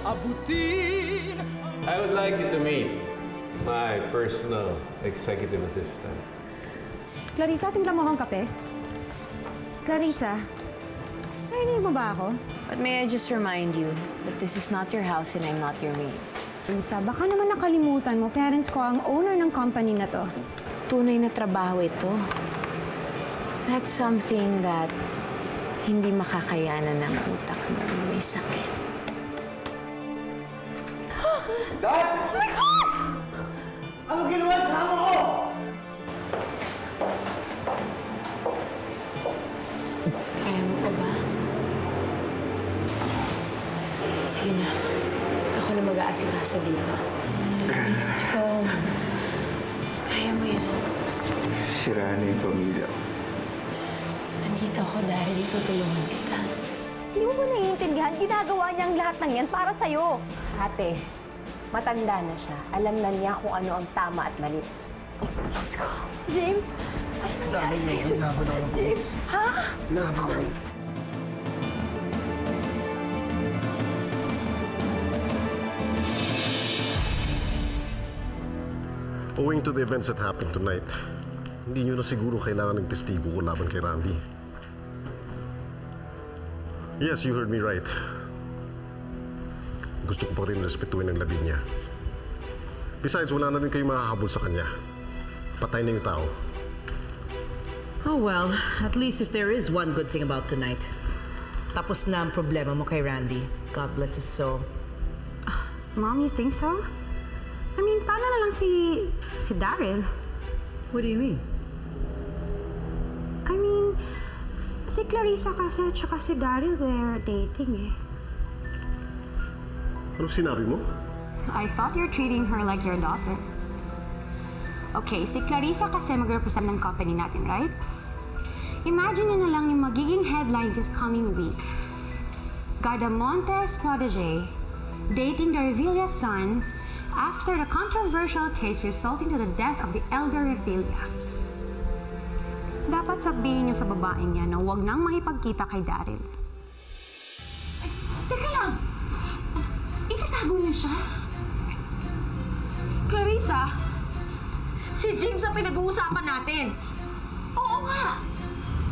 abutin. I would like you to meet my personal executive assistant. Clarissa, timpla mo akong kape? Clarissa, narinig mo ba ako? But may I just remind you that this is not your house and I'm not your maid. Clarissa, baka naman nakalimutan mo, parents ko ang owner ng company na to. Tunay na trabaho ito. That's something that hindi makakayanan ng utak mo may sakit. Dad! Oh my God! Ano ginawa sa amo ko? Kaya mo pa ba? Sige na. Ako na mag-aasikaso dito. Be strong. Kaya mo yan. Sira na yung pamilya. Nandito ako dahil tutulungan kita. Hindi mo ba naiintindihan? Ginagawa niyang lahat ng yan para sa'yo. Ate, matanda na siya. Alam na niya kung ano ang tama at mali. Diyos ko. James, ano nangyari sa'yo? James, ha? Owing to the events that happened tonight, hindi nyo na siguro kailangan ng testigo ko laban kay Randy. Yes, you heard me right. Gusto ko pa rin respetuhin ang labi niya. Besides, wala na rin kayo makahabol sa kanya. Patay na yung tao. Oh well, at least if there is one good thing about tonight. Tapos na ang problema mo kay Randy. God bless his soul. Mom, you think so? I mean, paano na lang si Daryl? What do you mean? I mean, si Clarissa kasi at saka si Daryl, they're dating eh. Ano sinabi mo? I thought you're treating her like your daughter. Okay, si Clarissa kasi mag-represent ng company natin, right? Imagine na lang yung magiging headline this coming weeks. Gardamonte's protege dating the Revilla's son after the controversial case resulting to the death of the elder Revilla. Dapat sabihin niyo sa babaeng yan na huwag nang makipagkita kay Daryl. Ay, teka lang! Itatago niyo siya? Clarissa! Si James ang pinag-uusapan natin! Oo nga!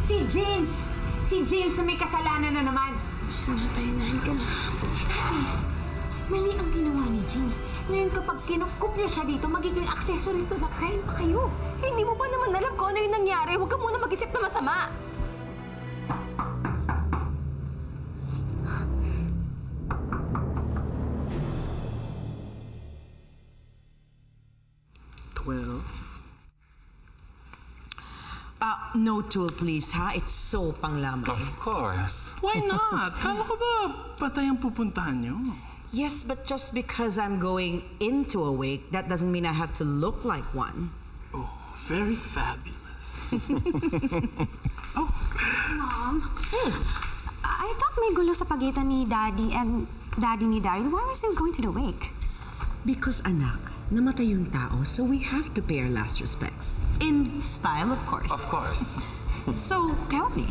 Si James! Si James na may kasalanan na naman! Natayin ka na. Mali ang ginawa ni James. Ngayon kapag kinukup niya siya dito, magiging accessory to the crime pa kayo. Hindi mo pa naman alam kung ano yung nangyari. Huwag ka muna mag-isip na masama. No tool, please, ha? It's so panglamang. Of course. Why not? Kala ko ba patay ang pupuntahan niyo? Yes, but just because I'm going into a wake, that doesn't mean I have to look like one. Oh, very fabulous. Oh. Mom, I thought may gulo sa pagitan ni Daddy and Daddy ni Daryl. Why are we still going to the wake? Because, anak, namatay yung tao, so we have to pay our last respects. In style, of course. Of course. So, tell me,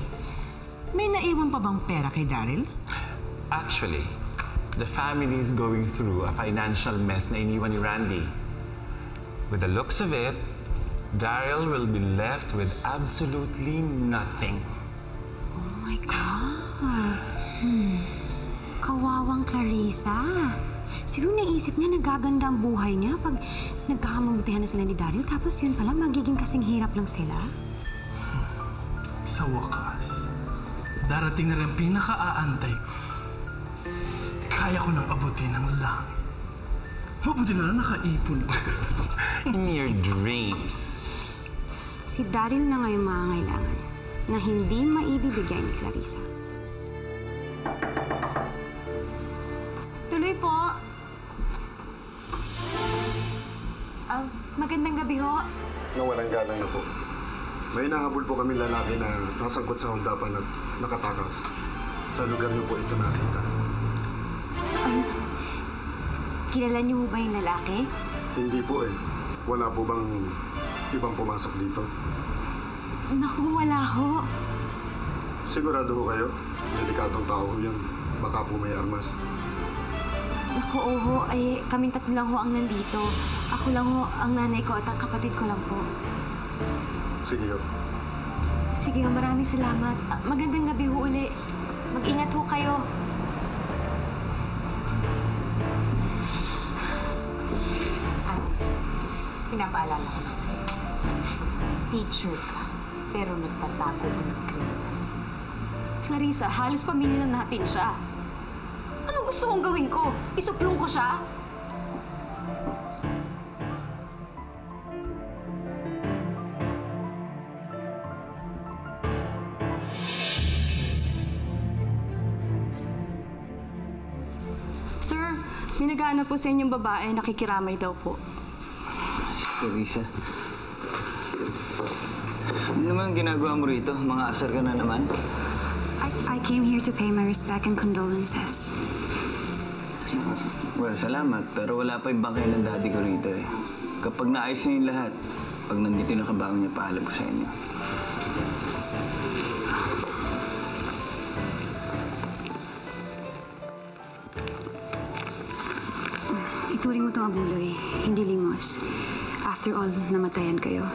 may naiwan pa bang pera kay Daryl? Actually, the family is going through a financial mess na iniwan ni Randy. With the looks of it, Daryl will be left with absolutely nothing. Oh my God. Kawawang Clarissa. Siguro naisip niya nagaganda ang buhay niya pag nagkakamabutihan na sila ni Daryl, tapos yun pala magiging kasing hirap lang sila. Sa wakas, darating na rin pinaka-aantay ko. Kaya ko nang abutin ng langit. Mabuti na lang nakaipon ko. In your dreams. Si Daryl na ngayon mangangailangan na hindi maibibigay ni Clarissa. Tuloy po. Magandang gabi ho. Nawalang galang na po. May nahabol po kami lalaki na nasangkot sa holdapan at nakatakas. Sa lugar niyo po ito nakita. Kilala niyo ba yung lalaki? Hindi po eh. Wala po bang ibang pumasok dito? Naku, wala ho. Sigurado ho kayo? Delikadong tao ho yun. Baka po may armas. Naku, oho, ay kaming tatlo lang ho ang nandito. Ako lang ho, ang nanay ko at ang kapatid ko lang po. Sige ho. Sige ho, maraming salamat. Magandang gabi ho uli. Mag-ingat ho kayo. Pinapaalala ko lang sa'yo. Teacher ka, pero nagpatago ka ng kriminal. Clarissa, halos pamilya na natin siya. Anong gusto kong gawin ko? Isuplong ko siya? Sir, may naghahanap po sa inyong babae, nakikiramay daw po. Clarissa. Ano naman ginagawa mo rito? Mga asar ka na naman? I came here to pay my respect and condolences. Well, salamat. Pero wala pa yung bangkay ng daddy ko rito eh. Kapag naayos niya yung lahat, pag nandito na kabangon niya, paalam ko sa inyo. Ituring mo itong abuloy, hindi limos. After all, namatayan kayo.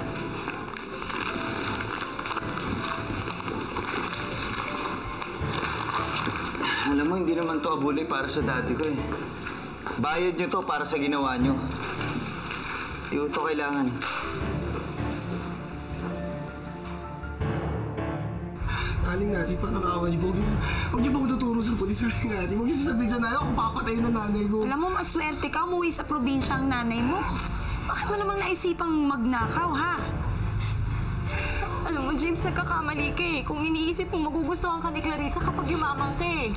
Alam mo, hindi naman to abuloy para sa daddy ko eh. Bayad niyo to para sa ginawa niyo. Di ko to kailangan. Aling Nati, parang awa niyo po. Huwag niyo po tuturo sa pulis, Aling Nati. Huwag niyo sasabihin sa nanay ako papatayin na nanay ko. Alam mo, maswerte ka, umuwi sa probinsya ang nanay mo. Bakit mo namang naisipang magnakaw, ha? Alam mo, James, nagkakamali ka eh. Kung iniisip mo, magugustuhan ka ni Clarissa kapag yumamang ka eh.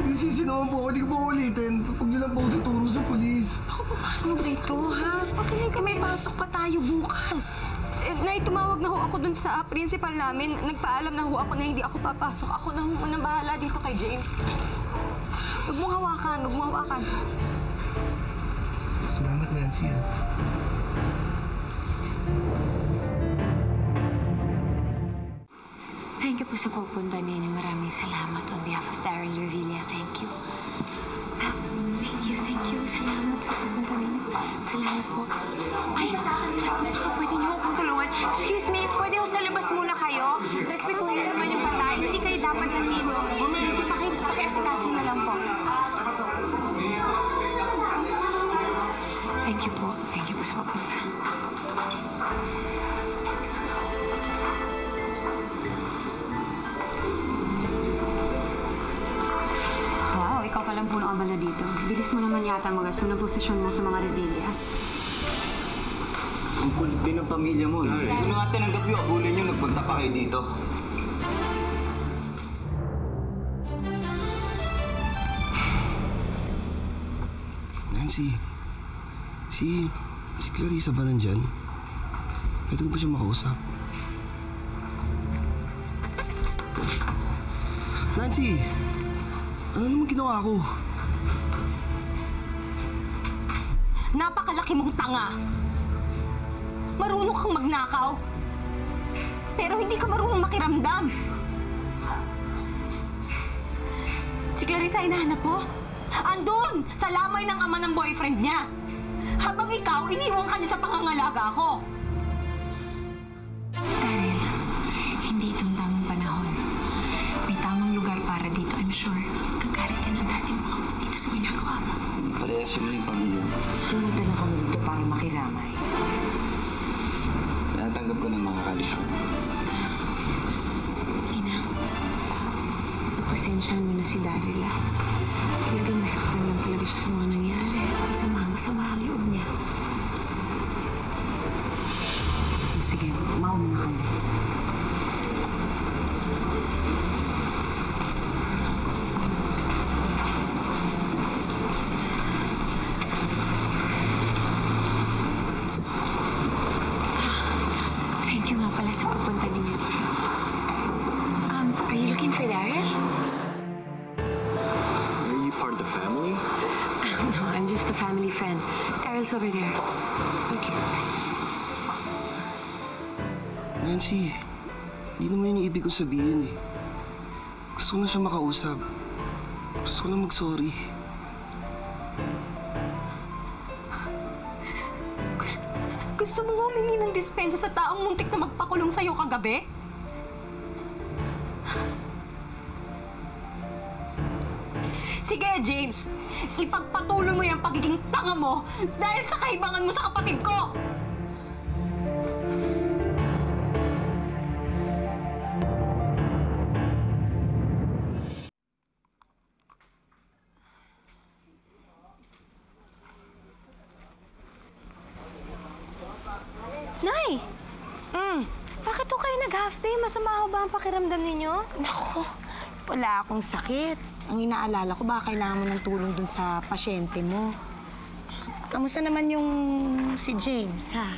Nagsisi naman po ako, di ko po ulitin. Huwag niyo lang po tuturo sa pulis. Ako, paano ba ito, ha? May pasok pa tayo bukas. Nay, tumawag na ho ako dun sa principal namin. Nagpaalam na ho ako na hindi ako papasok. Ako na ho munang bahala dito kay James. Huwag mong hawakan, huwag mong hawakan. Salamat, Nancy. Thank you po sa pagpunta ninyo. Maraming salamat on behalf of Daryl Revilla. Thank you. Thank you. Salamat sa pagpunta ninyo. Salamat po. Ay, pwede niyo akong tulungan. Excuse me, pwede ako sa labas muna kayo? Respetuhin niyo naman yung patay. Hindi kayo dapat nandito. Pakiasikaso na lang po. Thank you po. Thank you po sa pagpunta. Wow, ikaw pa lang po ang abala dito. Bilis mo naman yata mag-assume ng posisyon mo sa mga Revillas. Ang kulit din ng pamilya mo. Hindi ko na nga tinanggap yung abulin niyo, nagpunta pa kayo dito. Nancy, si Clarissa ba nandyan? Pwede ko ba siya makausap? Nancy! Ano naman ginawa ko? Napakalaki mong tanga! Marunong kang magnakaw, pero hindi ka marunong makiramdam. Si Clarissa hinahanap mo? Andun! Sa lamay ng ama ng boyfriend niya. Habang ikaw, iniwan ka niya sa pangangalaga ko. Daryl, hindi itong tamang panahon. May tamang lugar para dito, I'm sure. Gagalitan ng dati mo dito sa ginagawa mo. Palayasin mo yung pamilya mo. Sumunod na kami dito para makiramay. Natanggap ko ng mga kalisang. Ina, pagpasensyahan mo na si Daryl. Talagang nasaktan lang talaga siya sa mga nangyari. Masama ang loob niya. Sige, mauna na kami. Thank you nga pala sa pagpunta ninyo. Are you looking for Daryl? Are you part of the family? No, I'm just a family friend. Daryl's over there. Thank you. Nancy, hindi naman yun yung ibig ko sabihin eh. Gusto ko na siya makausap. Gusto ko lang mag-sorry. Gusto mo humingi ng dispensa sa taong muntik na magpakulong sa'yo kagabi? Sige, James. Ipagpatuloy mo yung pagiging tanga mo dahil sa kaibangan mo sa kapatid ko! Nay! Bakit to kayo nag-half day? Masama ho ba ang pakiramdam ninyo? Naku, wala akong sakit. Ang inaalala ko, baka kailangan mo ng tulong dun sa pasyente mo. Kamusta naman yung si James, ha?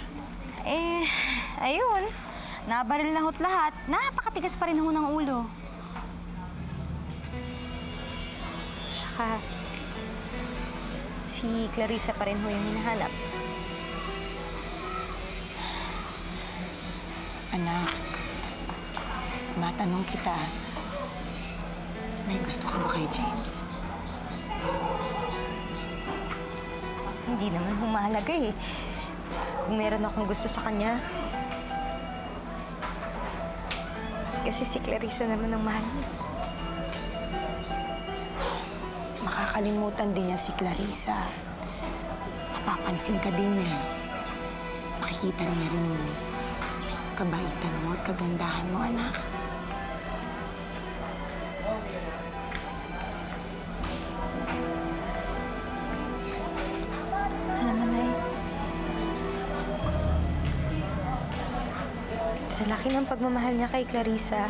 Ayun. Nabaril na ho't lahat. Napakatigas pa rin ho ng ulo. Tsaka, si Clarissa pa rin ho yung hinahanap. Anak, matanong kita, may gusto ka ba kay James? Hindi naman humahalaga eh. Kung meron akong gusto sa kanya. Kasi si Clarissa naman ang mahal niya. Makakalimutan din niya si Clarissa. Mapapansin ka din niya. Makikita rin niya rin yung kabaitan mo at kagandahan mo, anak. Alam mo, Nay, sa laki ng pagmamahal niya kay Clarissa,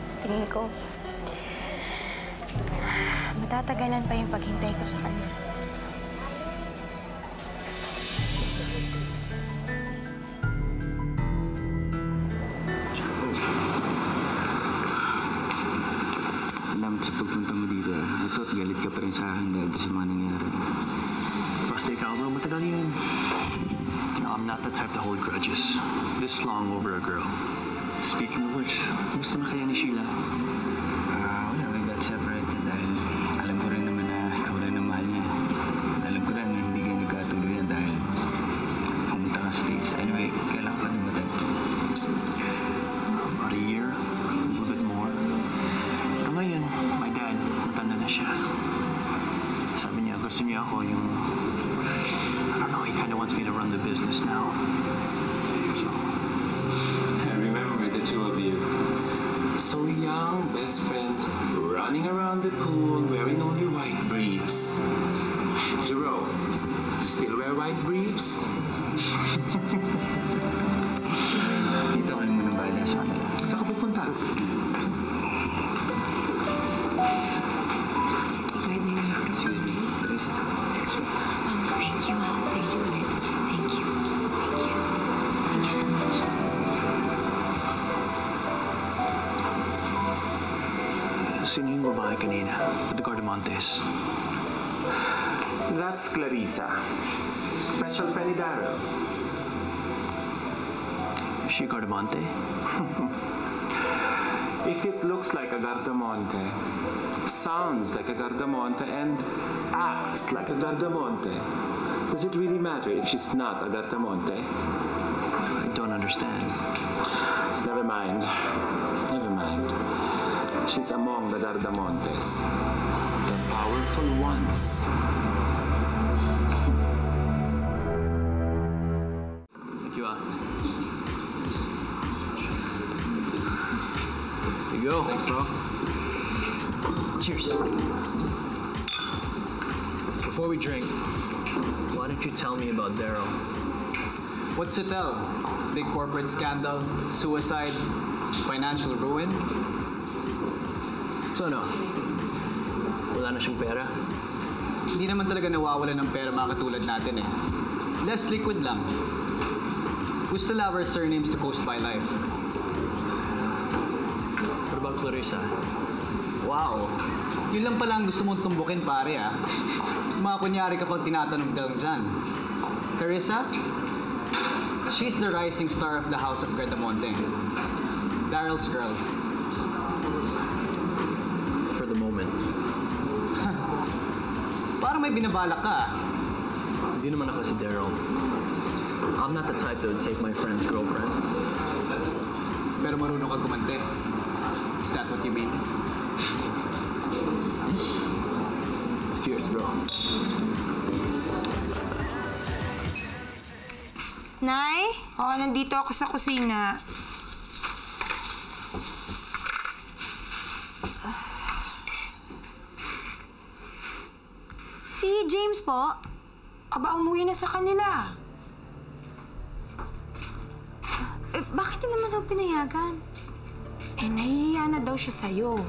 sa tingin ko, matatagalan pa yung paghintay ko sa kanya. Salamat sa pagpunta mo dito. Ito at galit ka pa rin sa akin dahil sa mga nangyari. Basta ikaw, bro, matagal yun. No, I'm not the type to hold grudges. This long over a girl. Speaking of which, gusto na kaya ni Sheila? Wala, we got separated dahil alam ko rin naman na ikaw rin ang mahal niya. Alam ko rin na hindi kayo nagkatuluyan dahil pumunta ka States. Anyway, kailan pa rin ba tayo? About a year, a little bit more. Ngayon, my dad, matanda na siya. Sabi niya, gusto niya ako yung... I don't know, he kind of wants me to run the business now. So... I remember the two of you. So young, best friends, running around the pool, wearing only white briefs. Jerome, you still wear white briefs? Dito ka naman ang bahala sa kanila. Saan ka pupunta? Excuse me, Teresa. Thank you, Thank you ulit. Thank you. Thank you so much. Sino yung babae kanina? With the Gardamontes? That's Clarissa. Special friend ni Daryl. Is she Gardamonte? If it looks like a Gardamonte, sounds like a Gardamonte, and acts like a Gardamonte, does it really matter if she's not a Gardamonte? I don't understand. Never mind. Never mind. She's among the Gardamontes. The powerful ones. Thank you, Here you go. Thanks, bro. Cheers. Before we drink, why don't you tell me about Daryl? What's to tell? Big corporate scandal, suicide, financial ruin? So ano? Wala na siyang pera? Hindi naman talaga nawawala ng pera mga katulad natin eh. Less liquid lang. We still have our surnames to post by life. What about Clarissa? Wow. Yun lang pala ang gusto mong tumbukin pare ah. Mga kunyari kapag tinatanong daw dyan. Clarissa? She's the rising star of the House of Gardamonte. Daryl's girl. For the moment. Parang may binabalak ka. Hindi naman ako si Daryl. I'm not the type that would take my friend's girlfriend. Pero marunong ka gumante. Is that what you mean? Cheers, bro. Nay? Oo, nandito ako sa kusina. Si James po? Aba, umuwi na sa kanila. Bakit din naman daw pinayagan? Nahihiya na daw siya sa'yo.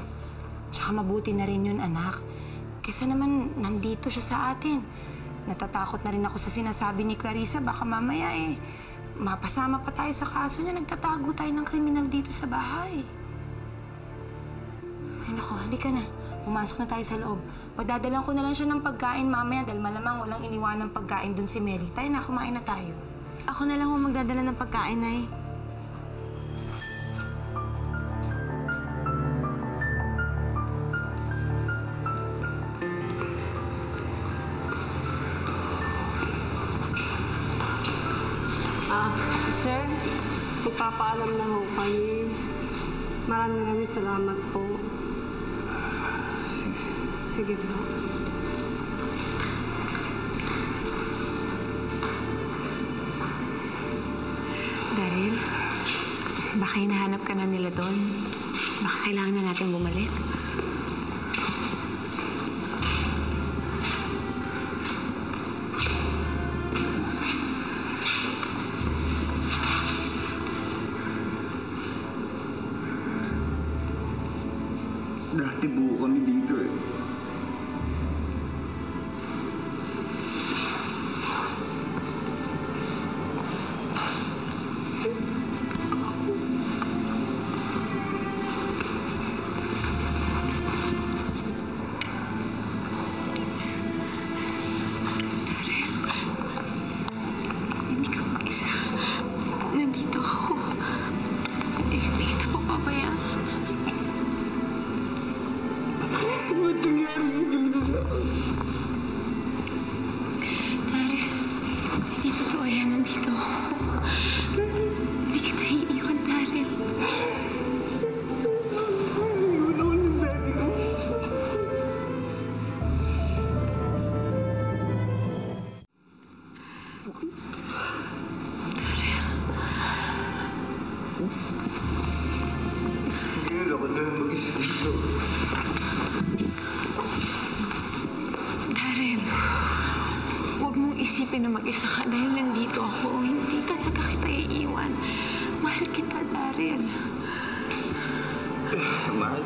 Tsaka mabuti na rin yun, anak. Kesa naman, nandito siya sa atin. Natatakot na rin ako sa sinasabi ni Clarissa. Baka mamaya mapasama pa tayo sa kaso niya. Nagtatago tayo ng kriminal dito sa bahay. Ay naku, halika na. Pumasok na tayo sa loob. Pagdadalan ko na lang siya ng pagkain mamaya dahil malamang walang iniwan ng pagkain dun si Mary. Tayo na, kumain na tayo. Ako na lang ang magdadala ng pagkain, Nay. Sir, magpapaalam na ho kami. Maraming salamat po. Sige po. Daryl, baka hinahanap ka na nila doon. Baka kailangan na natin bumalik. Dati buo kami dito eh. Hindi ka mag-isa. Nandito ako. Hindi kita papabayaan. Ba't nangyari na ganito sa akin? Daryl, hindi totoo yan. Nandito ako. Hindi kita iiwan, Daryl. Naiwan ako ng daddy ko. Daryl, ako na lang mag-isa dito. Daryl, huwag mong isipin na mag-isa ka dahil nandito ako. Hindi talaga kita iiwan. Mahal kita, Daryl. Mahal?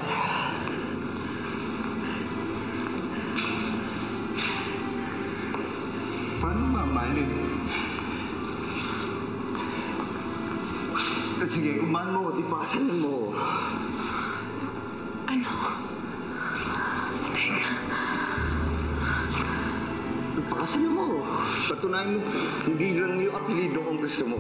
Paano mamahalin? Sige, kumahan mo. Di pakasalan mo. Ano? Teka. Pakasalan mo. Patunayan mo, hindi lang yung apelido kung gusto mo.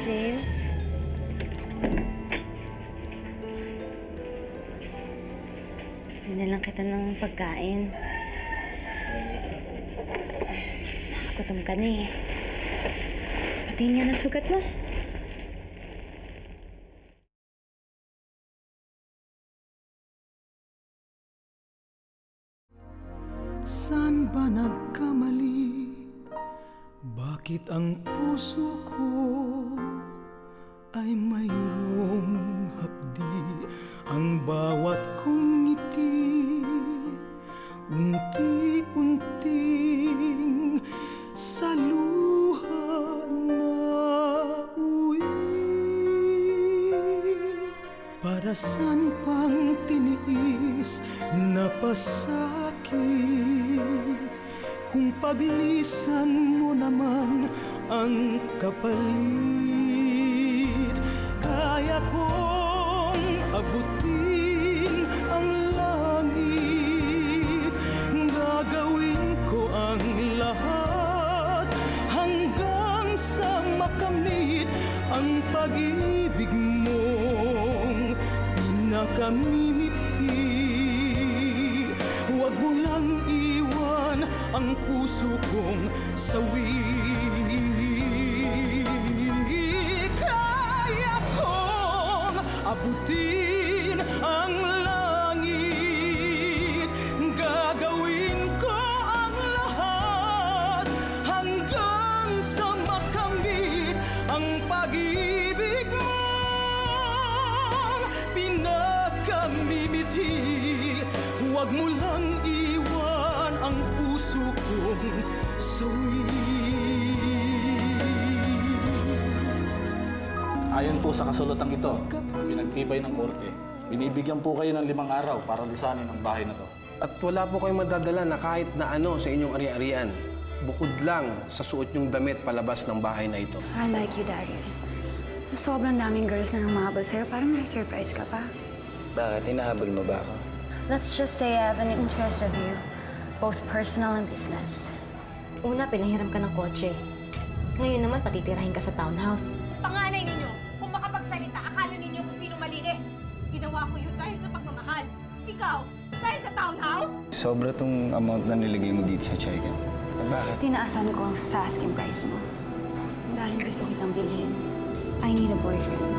James? Dinalang kita ng pagkain. Nakagutom ka na eh. Patingin nga ng sugat mo. Saan ba nagkamali? Bakit ang puso ko ay mayroong hapdi? Ang bawat kong ngiti, unti-unting sa luha na uwi. Para saan pang tiniis na pasakit kung paglisan mo naman ang kapalit? Kaya kong abutin ang langit, gagawin namimithi. Huwag mo lang iwan ang puso kong sawi. Kaya kong abutin ang langit, gagawin ko ang lahat hanggang sa makamit ang pag-ibig mong pinakamimithi. Huwag mo lang iwan ang puso kong sawi. Ayon po sa kasulatan ito, pinagtibay ng korte, binibigyan po kayo ng 5 araw para lisanin ang bahay na to. At wala po kayong madadala na kahit na ano sa inyong ari-arian, bukod lang sa suot niyong damit palabas ng bahay na ito. I like you, Daryl. Sobrang daming girls na namahabol sa'yo, parang na-surprise ka pa. Bakit? Hinahabol mo ba ako? Let's just say I have an interest of you, both personal and business. Una, pinahiram ka ng kotse. Ngayon naman, patitirahin ka sa townhouse. Panganay ninyo, kung makapagsalita, akala ninyo kung sino malinis. Ginawa ko yun dahil sa pagmamahal. Ikaw, dahil sa townhouse? Sobra tong amount na nilagay mo dito sa check-in. Bakit? Tinaasan ko sa asking price mo. Dahil gusto kitang bilhin. I need a boyfriend.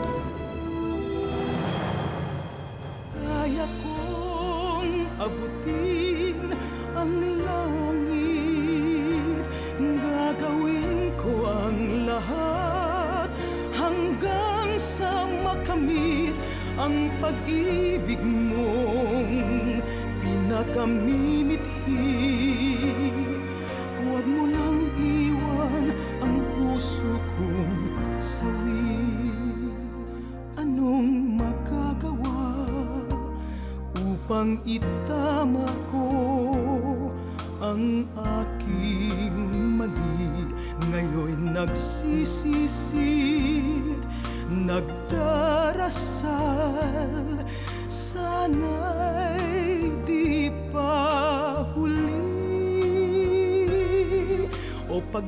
Kaya kong abutin ang langit, gagawin ko ang lahat hanggang sa makamit ang pag-ibig mong pinakamimithi. Huwag mo lang iwan ang puso kong sawi. Anong magagawa upang itama ko ang aking mali? Ngayon'y nagsisisid, nagdarasal, sana'y di pa huli o pag